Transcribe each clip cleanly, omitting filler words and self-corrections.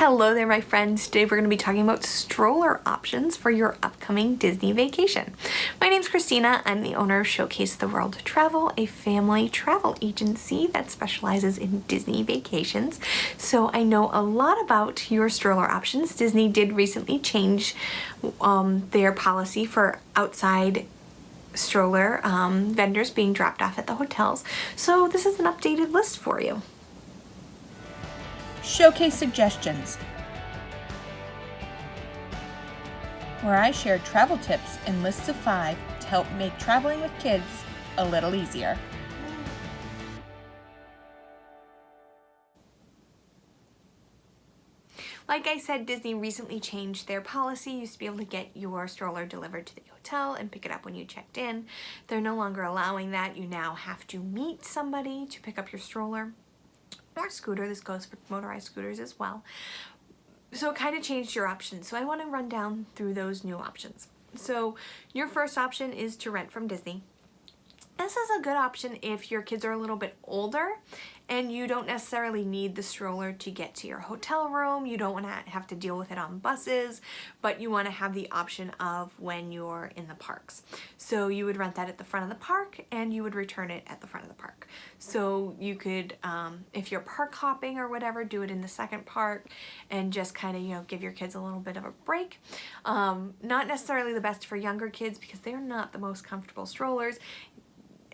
Hello there, my friends. Today we're going to be talking about stroller options for your upcoming Disney vacation. My name's Christina. I'm the owner of Showcase the World Travel, a family travel agency that specializes in Disney vacations. So I know a lot about your stroller options. Disney did recently change their policy for outside stroller vendors being dropped off at the hotels. So this is an updated list for you. Showcase Suggestions, where I share travel tips and lists of 5 to help make traveling with kids a little easier. Like I said, Disney recently changed their policy. You used to be able to get your stroller delivered to the hotel and pick it up when you checked in. They're no longer allowing that. You now have to meet somebody to pick up your stroller or scooter. This goes for motorized scooters as well. So it kind of changed your options. So I want to run down through those new options. So your first option is to rent from Disney. This is a good option if your kids are a little bit older and you don't necessarily need the stroller to get to your hotel room. You don't want to have to deal with it on buses, but you want to have the option of when you're in the parks. So you would rent that at the front of the park and you would return it at the front of the park. So you could, if you're park hopping or whatever, do it in the second park and just kind of, give your kids a little bit of a break. Not necessarily the best for younger kids because they're not the most comfortable strollers.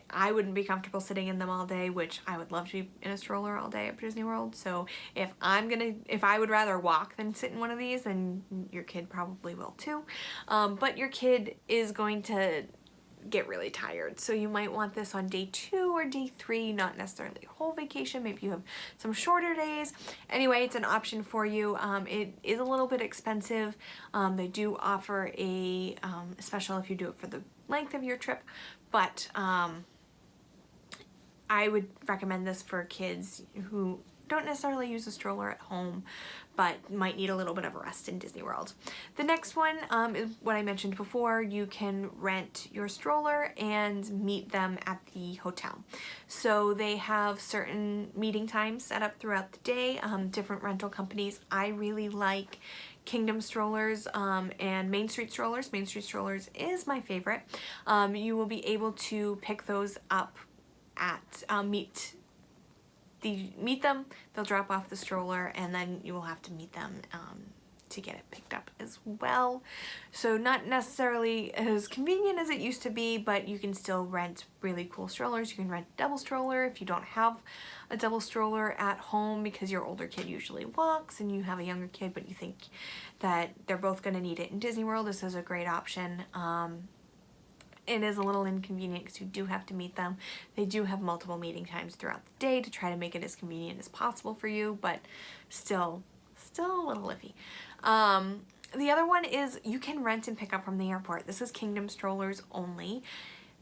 I wouldn't be comfortable sitting in them all day, which I would love to be in a stroller all day at Disney World. So if I would rather walk than sit in one of these, then your kid probably will too. But your kid is going to get really tired. So you might want this on day 2 or day 3, not necessarily a whole vacation. Maybe you have some shorter days. Anyway, it's an option for you. It is a little bit expensive. They do offer a special if you do it for the length of your trip, but I would recommend this for kids who don't necessarily use a stroller at home, but might need a little bit of a rest in Disney World. The next one is what I mentioned before. You can rent your stroller and meet them at the hotel. So they have certain meeting times set up throughout the day, different rental companies. I really like Kingdom Strollers and Main Street Strollers. Main Street Strollers is my favorite. You will be able to pick those up at meet them. They'll drop off the stroller and then you will have to meet them to get it picked up as well. So not necessarily as convenient as it used to be, but you can still rent really cool strollers. You can rent a double stroller if you don't have a double stroller at home because your older kid usually walks and you have a younger kid, but you think that they're both going to need it in Disney World. This is a great option. It is a little inconvenient because you do have to meet them. They do have multiple meeting times throughout the day to try to make it as convenient as possible for you, but still a little iffy. The other one is you can rent and pick up from the airport. This is Kingdom Strollers only.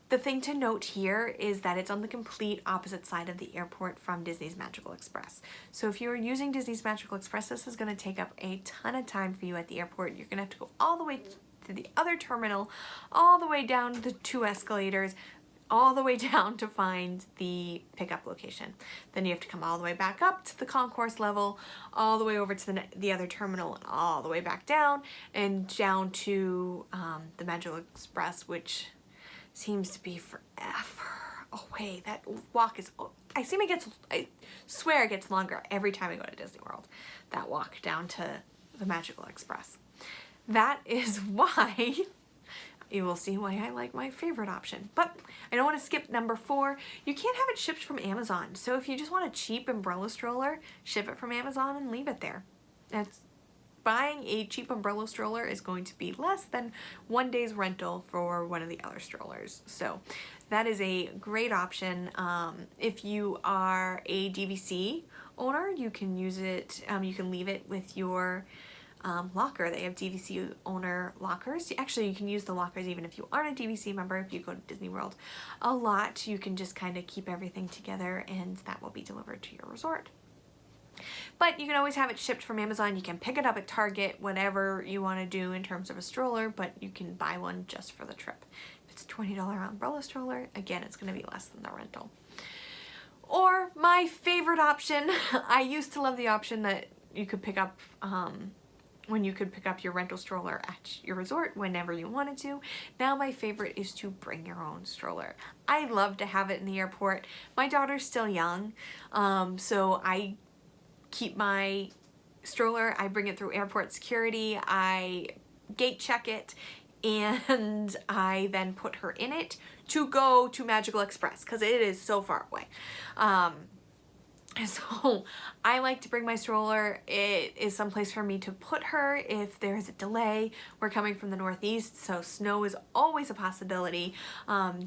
The thing to note here is that it's on the complete opposite side of the airport from Disney's Magical Express. So if you're using Disney's Magical Express, this is going to take up a ton of time for you at the airport. You're going to have to go all the way to the other terminal, all the way down the 2 escalators, all the way down to find the pickup location. Then you have to come all the way back up to the concourse level, all the way over to the other terminal, and all the way back down, and down to the Magical Express, which seems to be forever away. That walk is, I swear it gets longer every time I go to Disney World, that walk down to the Magical Express. That is why you will see why I like my favorite option. But I don't want to skip number 4. You can't have it shipped from Amazon. So if you just want a cheap umbrella stroller, ship it from Amazon and leave it there. Buying a cheap umbrella stroller is going to be less than 1 day's rental for one of the other strollers. So that is a great option. If you are a DVC owner, you can use it, you can leave it with your locker. They have DVC owner lockers. Actually, you can use the lockers even if you aren't a DVC member. If you go to Disney World a lot, you can just kind of keep everything together and that will be delivered to your resort. But you can always have it shipped from Amazon. You can pick it up at Target, whatever you want to do in terms of a stroller, but you can buy one just for the trip. If it's a $20 umbrella stroller, again, it's going to be less than the rental. Or my favorite option, I used to love the option that you could pick up when you could pick up your rental stroller at your resort whenever you wanted to. Now my favorite is to bring your own stroller. I love to have it in the airport. My daughter's still young, so I keep my stroller, I bring it through airport security, I gate check it, and I then put her in it to go to Magical Express because it is so far away. So I like to bring my stroller. It is someplace for me to put her if there's a delay. We're coming from the Northeast, so snow is always a possibility.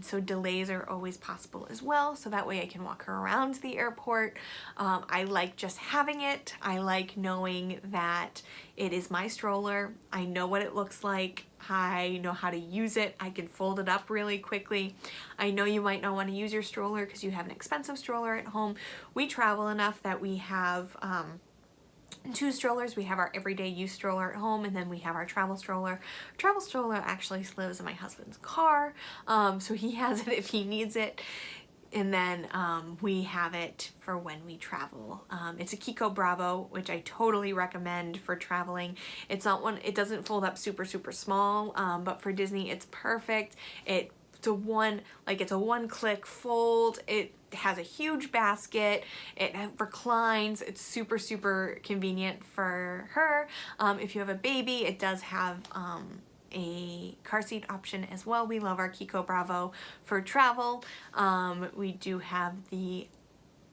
So delays are always possible as well. So that way I can walk her around the airport. I like just having it. I like knowing that it is my stroller. I know what it looks like. I know how to use it. I can fold it up really quickly. I know you might not want to use your stroller because you have an expensive stroller at home. We travel enough that we have 2 strollers. We have our everyday use stroller at home, and then we have our travel stroller. Travel stroller actually lives in my husband's car, so he has it if he needs it. And then we have it for when we travel. It's a Kiko Bravo, which I totally recommend for traveling. It's not one, it doesn't fold up super small, but for Disney it's perfect. It's a one-click fold. It has a huge basket. It reclines. It's super convenient for her. If you have a baby, it does have a car seat option as well. We love our Kiko Bravo for travel. We do have the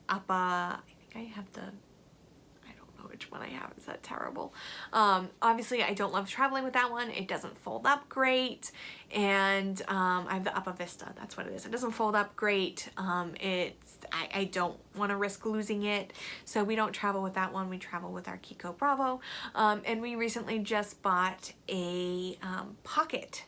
I think I have the, I don't know which one I have. Is that terrible? Obviously I don't love traveling with that one. It doesn't fold up great. And I have the Uppa Vista. That's what it is. It doesn't fold up great. I don't want to risk losing it. So we don't travel with that one. We travel with our Kiko Bravo. And we recently just bought a pocket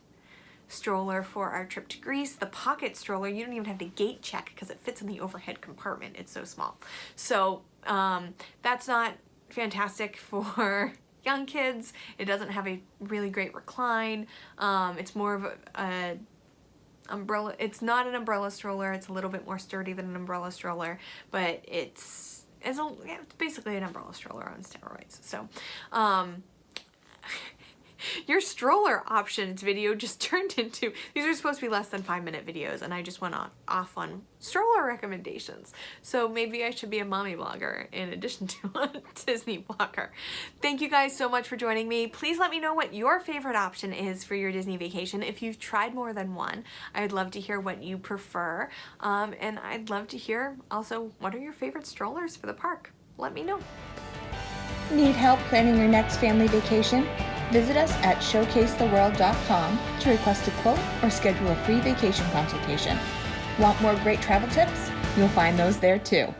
stroller for our trip to Greece. The pocket stroller, you don't even have to gate check because it fits in the overhead compartment. It's so small. So that's not fantastic for young kids. It doesn't have a really great recline. It's more of a umbrella. It's not an umbrella stroller. It's a little bit more sturdy than an umbrella stroller, but it's basically an umbrella stroller on steroids. So your stroller options video just turned into, these are supposed to be less than 5-minute videos, and I just went off on stroller recommendations. So maybe I should be a mommy blogger in addition to a Disney blogger. Thank you guys so much for joining me. Please let me know what your favorite option is for your Disney vacation. If you've tried more than one, I'd love to hear what you prefer. And I'd love to hear also, what are your favorite strollers for the park? Let me know. Need help planning your next family vacation? Visit us at showcasetheworld.com to request a quote or schedule a free vacation consultation. Want more great travel tips? You'll find those there too.